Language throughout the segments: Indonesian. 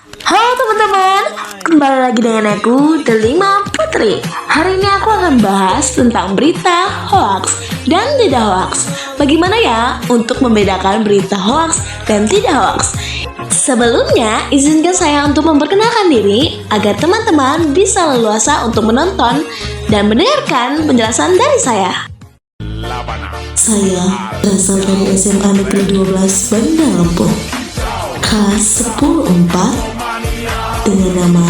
Halo teman-teman, kembali lagi dengan aku, Delima Putri. Hari ini aku akan bahas tentang berita hoax dan tidak hoax. Bagaimana ya untuk membedakan berita hoax dan tidak hoax? Sebelumnya, izinkan saya untuk memperkenalkan diri agar teman-teman bisa leluasa untuk menonton dan mendengarkan penjelasan dari saya. Saya berasal dari SMA Negeri 12 Bandar Lampung, kelas 10-4, dengan nama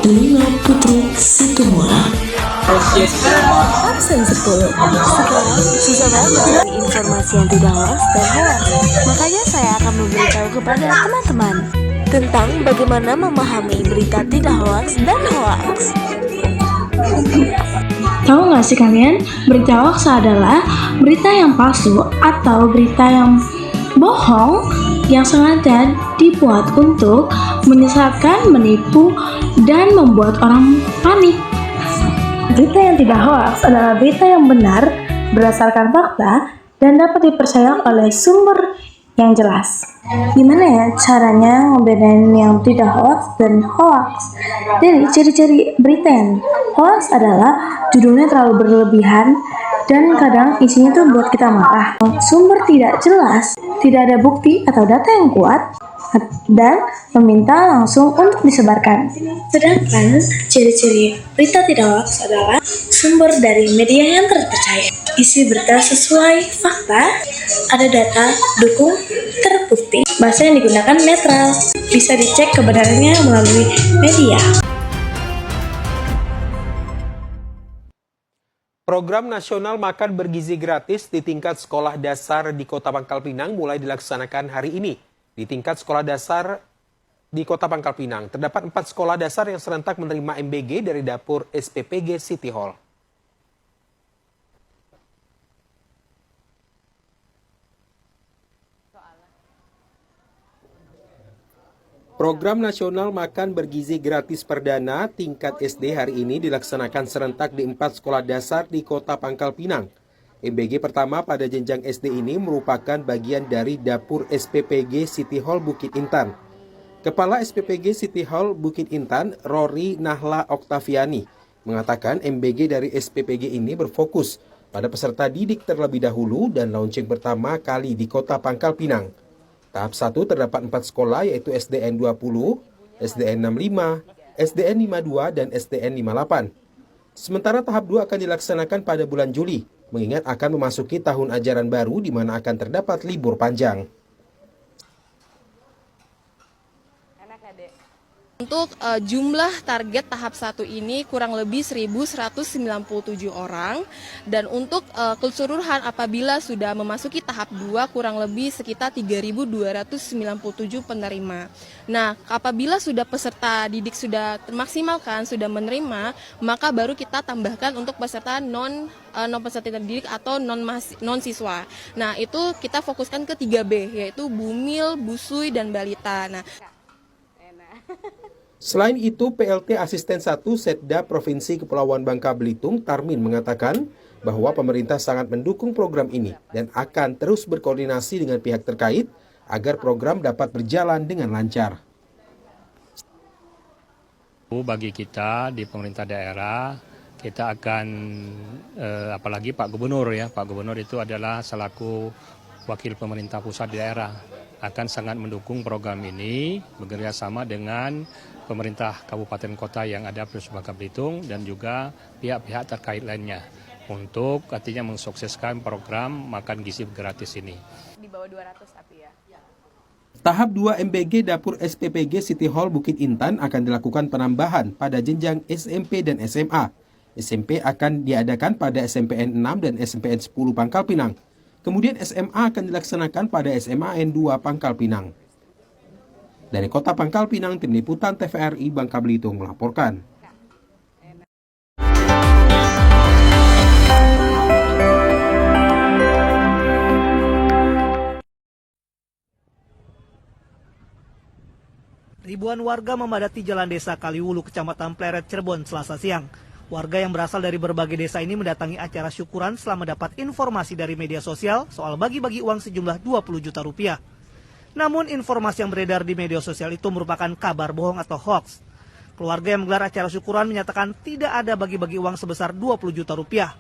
Delima Putri Situmorang. Absen 10. Sekarang susah banget mencari informasi yang tidak hoax dan hoax. Makanya saya akan memberitahu kepada teman-teman tentang bagaimana memahami berita tidak hoax dan hoax. Tahu nggak sih kalian, berita hoax adalah berita yang palsu atau berita yang bohong yang sengaja dibuat untuk menyesatkan, menipu, dan membuat orang panik. Berita yang tidak hoax adalah berita yang benar, berdasarkan fakta, dan dapat dipercaya oleh sumber yang jelas. Gimana ya caranya membedain yang tidak hoax dan hoax? Jadi ciri-ciri berita yang hoax adalah judulnya terlalu berlebihan dan kadang isinya tuh buat kita marah. Sumber tidak jelas, tidak ada bukti atau data yang kuat, dan meminta langsung untuk disebarkan. Sedangkan ciri-ciri berita tidak hoax adalah sumber dari media yang terpercaya, isi berita sesuai fakta, ada data, dukung, terbukti. Bahasa yang digunakan netral, bisa dicek kebenarannya melalui media. Program nasional makan bergizi gratis di tingkat sekolah dasar di Kota Pangkal Pinang mulai dilaksanakan hari ini. Di tingkat sekolah dasar di Kota Pangkal Pinang, terdapat 4 sekolah dasar yang serentak menerima MBG dari dapur SPPG City Hall. Program nasional makan bergizi gratis perdana tingkat SD hari ini dilaksanakan serentak di 4 sekolah dasar di Kota Pangkal Pinang. MBG pertama pada jenjang SD ini merupakan bagian dari dapur SPPG City Hall Bukit Intan. Kepala SPPG City Hall Bukit Intan, Rory Nahla Oktaviani, mengatakan MBG dari SPPG ini berfokus pada peserta didik terlebih dahulu dan launching pertama kali di Kota Pangkal Pinang. Tahap 1 terdapat 4 sekolah yaitu SDN 20, SDN 65, SDN 52, dan SDN 58. Sementara tahap 2 akan dilaksanakan pada bulan Juli, mengingat akan memasuki tahun ajaran baru di mana akan terdapat libur panjang. Untuk jumlah target tahap 1 ini kurang lebih 1.197 orang, dan untuk keseluruhan apabila sudah memasuki tahap 2 kurang lebih sekitar 3.297 penerima. Nah, apabila sudah peserta didik sudah termaksimalkan, sudah menerima, maka baru kita tambahkan untuk peserta non peserta didik atau non siswa. Nah, itu kita fokuskan ke 3B, yaitu bumil, busui, dan balita. Nah, selain itu, PLT Asisten 1 Setda Provinsi Kepulauan Bangka Belitung, Tarmin, mengatakan bahwa pemerintah sangat mendukung program ini dan akan terus berkoordinasi dengan pihak terkait agar program dapat berjalan dengan lancar. Bagi kita di pemerintah daerah, kita akan, apalagi Pak Gubernur ya, Pak Gubernur itu adalah selaku wakil pemerintah pusat di daerah, akan sangat mendukung program ini bekerjasama dengan pemerintah kabupaten kota yang ada di Bangka Belitung dan juga pihak-pihak terkait lainnya untuk artinya mensukseskan program makan gizi gratis ini. di bawah 200 tapi ya. Tahap 2 MBG Dapur SPPG City Hall Bukit Intan akan dilakukan penambahan pada jenjang SMP dan SMA. SMP akan diadakan pada SMPN 6 dan SMPN 10 Pangkal Pinang. Kemudian SMA akan dilaksanakan pada SMA N2 Pangkal Pinang. Dari Kota Pangkal Pinang, Tim Liputan TVRI Bangka Belitung melaporkan. Ribuan warga memadati Jalan Desa Kaliwulu, Kecamatan Pleret, Cirebon, Selasa siang. Warga yang berasal dari berbagai desa ini mendatangi acara syukuran setelah mendapat informasi dari media sosial soal bagi-bagi uang sejumlah 20 juta rupiah. Namun informasi yang beredar di media sosial itu merupakan kabar bohong atau hoax. Keluarga yang menggelar acara syukuran menyatakan tidak ada bagi-bagi uang sebesar 20 juta rupiah.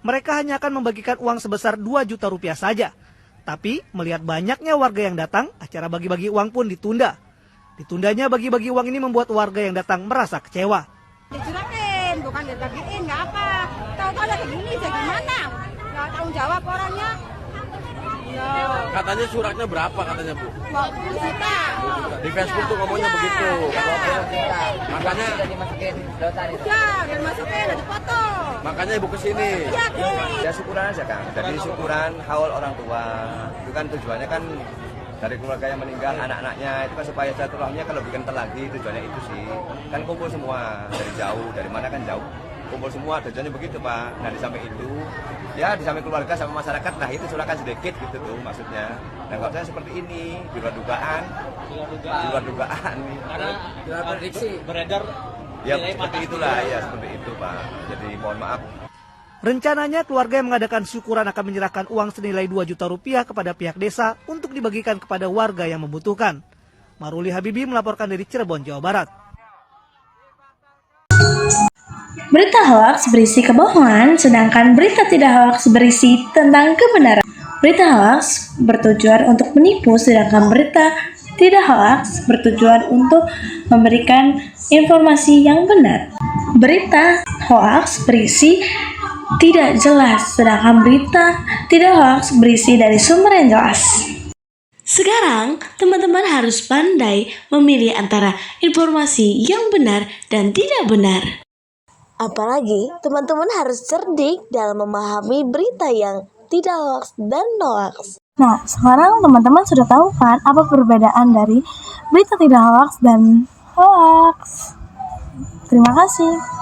Mereka hanya akan membagikan uang sebesar 2 juta rupiah saja. Tapi melihat banyaknya warga yang datang, acara bagi-bagi uang pun ditunda. Ditundanya bagi-bagi uang ini membuat warga yang datang merasa kecewa. Dicurahin, bukan dibagiin, nggak apa. Tahu-tahu lagi gini, jadi gimana? Nggak tanggung jawab orangnya. Katanya suratnya berapa katanya Bu? 20 juta. Di Facebook tuh ngomongnya begitu. Makanya Ya, dan masukin, ada foto. makanya Ibu kesini. Ya, Ya syukuran aja Kang. Jadi syukuran haul orang tua. Itu kan tujuannya kan dari keluarga yang meninggal, anak-anaknya itu kan supaya silaturahminya kan lebih kental lagi, tujuannya itu sih. Kan kumpul semua dari jauh, dari mana kan jauh. Kumpul semua, tujuannya begitu Pak. Nah di samping itu, ya di samping keluarga sama masyarakat, nah itu surahkan sedikit gitu tuh maksudnya. Nah kalau saya seperti ini, di luar dugaan. Di luar dugaan. Karena prediksi beredar Ya seperti itulah, ya seperti itu Pak. Jadi mohon maaf. Rencananya keluarga yang mengadakan syukuran akan menyerahkan uang senilai 2 juta rupiah kepada pihak desa untuk dibagikan kepada warga yang membutuhkan. Maruli Habibi melaporkan dari Cirebon, Jawa Barat. Berita hoaks berisi kebohongan, sedangkan berita tidak hoaks berisi tentang kebenaran. Berita hoaks bertujuan untuk menipu, sedangkan berita tidak hoaks bertujuan untuk memberikan informasi yang benar. Berita hoaks berisi tidak jelas, sedangkan berita tidak hoaks berisi dari sumber yang jelas. Sekarang, teman-teman harus pandai memilih antara informasi yang benar dan tidak benar. Apalagi, teman-teman harus cerdik dalam memahami berita yang tidak hoax dan hoax. Nah, sekarang teman-teman sudah tahu kan apa perbedaan dari berita tidak hoax dan hoax. Terima kasih.